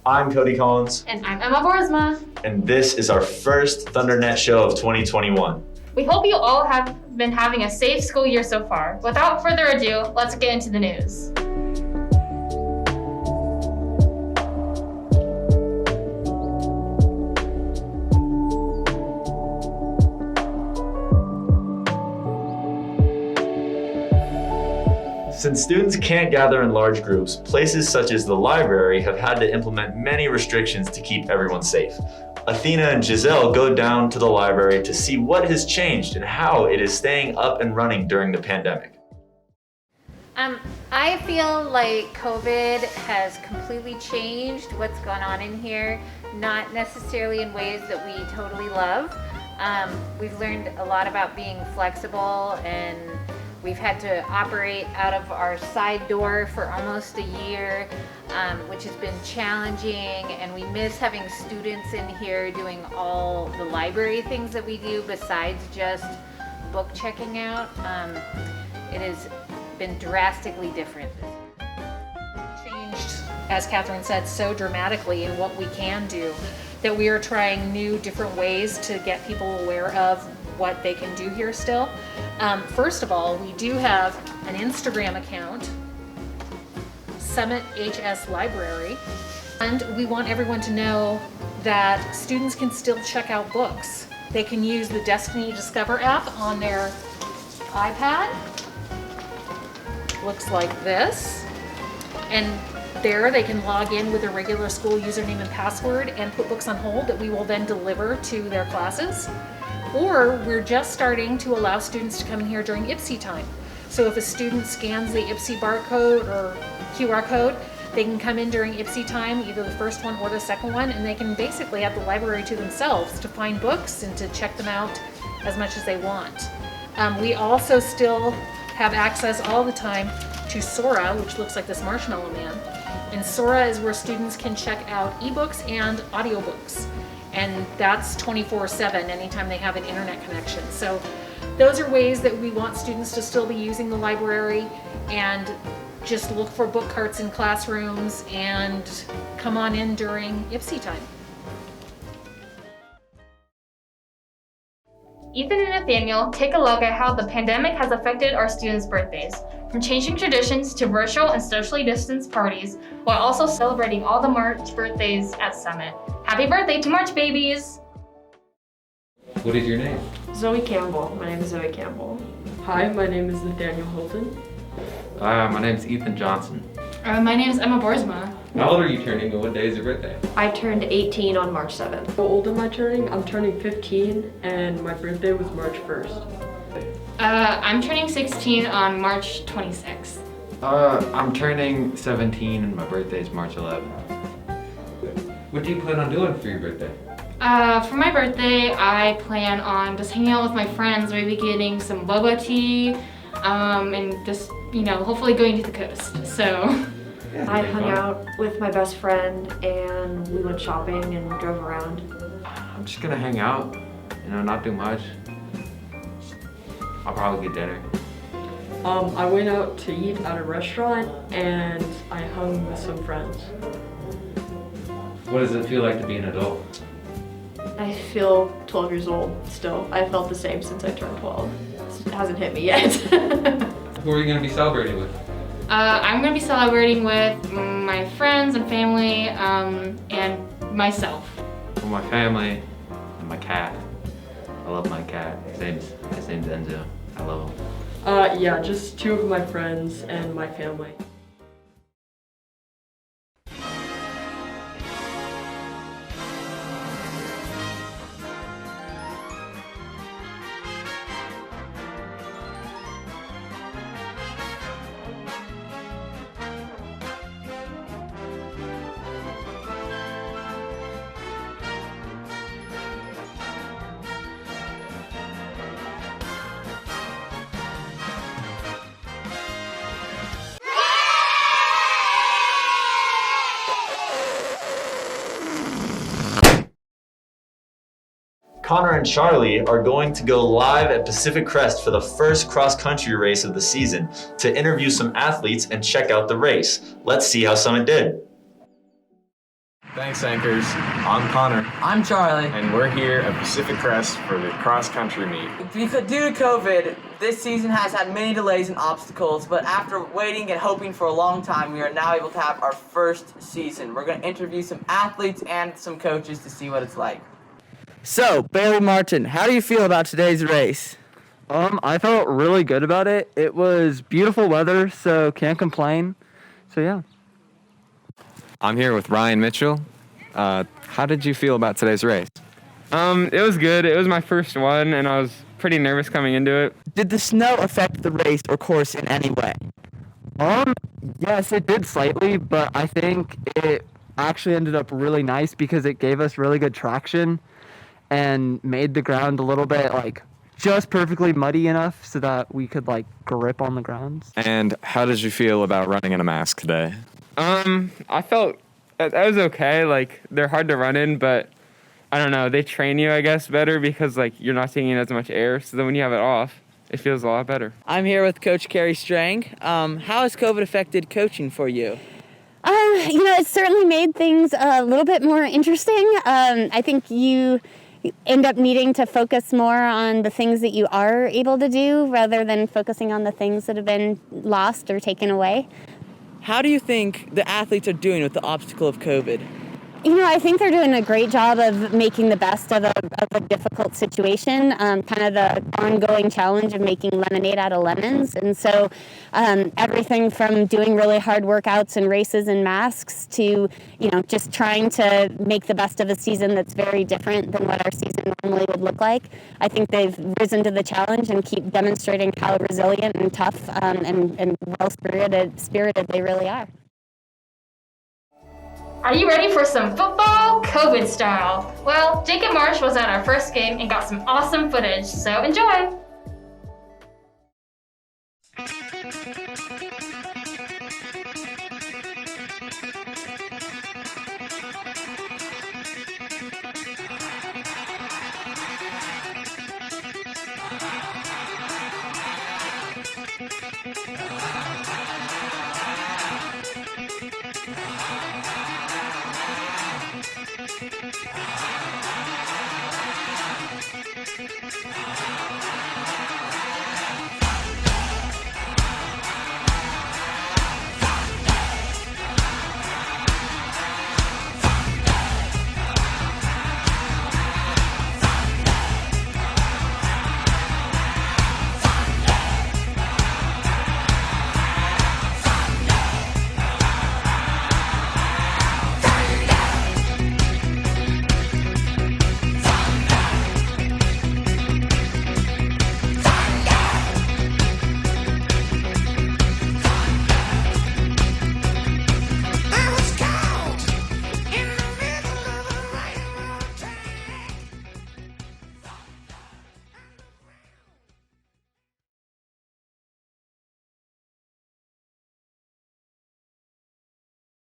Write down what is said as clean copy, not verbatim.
I'm Cody Collins. And I'm Emma Borsma. And this is our first ThunderNet show of 2021. We hope you all have been having a safe school year so far. Without further ado, let's get into the news. Since students can't gather in large groups, places such as the library have had to implement many restrictions to keep everyone safe. Athena and Giselle go down to the library to see what has changed and how it is staying up and running during the pandemic. I feel like COVID has completely changed what's going on in here, not necessarily in ways that we totally love. We've learned a lot about being flexible, and we've had to operate out of our side door for almost a year, which has been challenging, and we miss having students in here doing all the library things that we do besides just book checking out. It has been drastically different. Changed, as Catherine said, so dramatically in what we can do that we are trying new, different ways to get people aware of what they can do here still. First of all, we do have an Instagram account, Summit HS Library, and we want everyone to know that students can still check out books. They can use the Destiny Discover app on their iPad. Looks like this. And there they can log in with their regular school username and password and put books on hold that we will then deliver to their classes. Or we're just starting to allow students to come in here during IPSI time. So if a student scans the IPSI barcode or QR code, they can come in during IPSI time, either the first one or the second one, and they can basically have the library to themselves to find books and to check them out as much as they want. We also still have access all the time to Sora, which looks like this marshmallow man. And Sora is where students can check out ebooks and audiobooks. And that's 24/7 anytime they have an internet connection. So those are ways that we want students to still be using the library, and just look for book carts in classrooms and come on in during IPSI time. Ethan and Nathaniel take a look at how the pandemic has affected our students' birthdays, from changing traditions to virtual and socially distanced parties, while also celebrating all the March birthdays at Summit. Happy birthday to March babies! What is your name? Zoe Campbell. My name is Zoe Campbell. Hi, my name is Nathaniel Hilton. My name is Ethan Johnson. My name is Emma Borsma. How old are you turning and what day is your birthday? I turned 18 on March 7th. How old am I turning? I'm turning 15 and my birthday was March 1st. I'm turning 16 on March 26th. I'm turning 17 and my birthday is March 11th. What do you plan on doing for your birthday? For my birthday, I plan on just hanging out with my friends, maybe getting some boba tea, and just, hopefully going to the coast. So I hung out with my best friend and we went shopping and drove around. I'm just gonna hang out, not do much. I'll probably get dinner. I went out to eat at a restaurant and I hung with some friends. What does it feel like to be an adult? I feel 12 years old still. I felt the same since I turned 12. It hasn't hit me yet. Who are you gonna be celebrating with? I'm going to be celebrating with my friends and family, and myself. With my family and my cat. I love my cat. His name's Enzo. I love him. Yeah, just two of my friends and my family. Connor and Charlie are going to go live at Pacific Crest for the first cross-country race of the season to interview some athletes and check out the race. Let's see how Summit did. Thanks, Anchors. I'm Connor, I'm Charlie. and we're here at Pacific Crest for the cross-country meet. Due to COVID, this season has had many delays and obstacles, but after waiting and hoping for a long time, we are now able to have our first season. We're going to interview some athletes and some coaches to see what it's like. So, Bailey Martin, how do you feel about today's race? I felt really good about it. It was beautiful weather, so can't complain. So yeah. I'm here with Ryan Mitchell. How did you feel about today's race? It was good. It was my first one, and I was pretty nervous coming into it. Did the snow affect the race or course in any way? Yes, it did slightly, but I think it actually ended up really nice because it gave us really good traction and made the ground a little bit just perfectly muddy enough so that we could grip on the grounds. And how did you feel about running in a mask today? I felt that was okay. They're hard to run in, but I don't know. They train you, I guess, better because you're not taking in as much air. So then when you have it off, it feels a lot better. I'm here with Coach Carrie Strang. How has COVID affected coaching for you? It certainly made things a little bit more interesting. I think you end up needing to focus more on the things that you are able to do rather than focusing on the things that have been lost or taken away. How do you think the athletes are doing with the obstacle of COVID? I think they're doing a great job of making the best of a difficult situation, kind of the ongoing challenge of making lemonade out of lemons. And so everything from doing really hard workouts and races and masks to, just trying to make the best of a season that's very different than what our season normally would look like. I think they've risen to the challenge and keep demonstrating how resilient and tough and well-spirited they really are. Are you ready for some football, COVID style? Well, Jacob Marsh was at our first game and got some awesome footage, so enjoy! Thank you.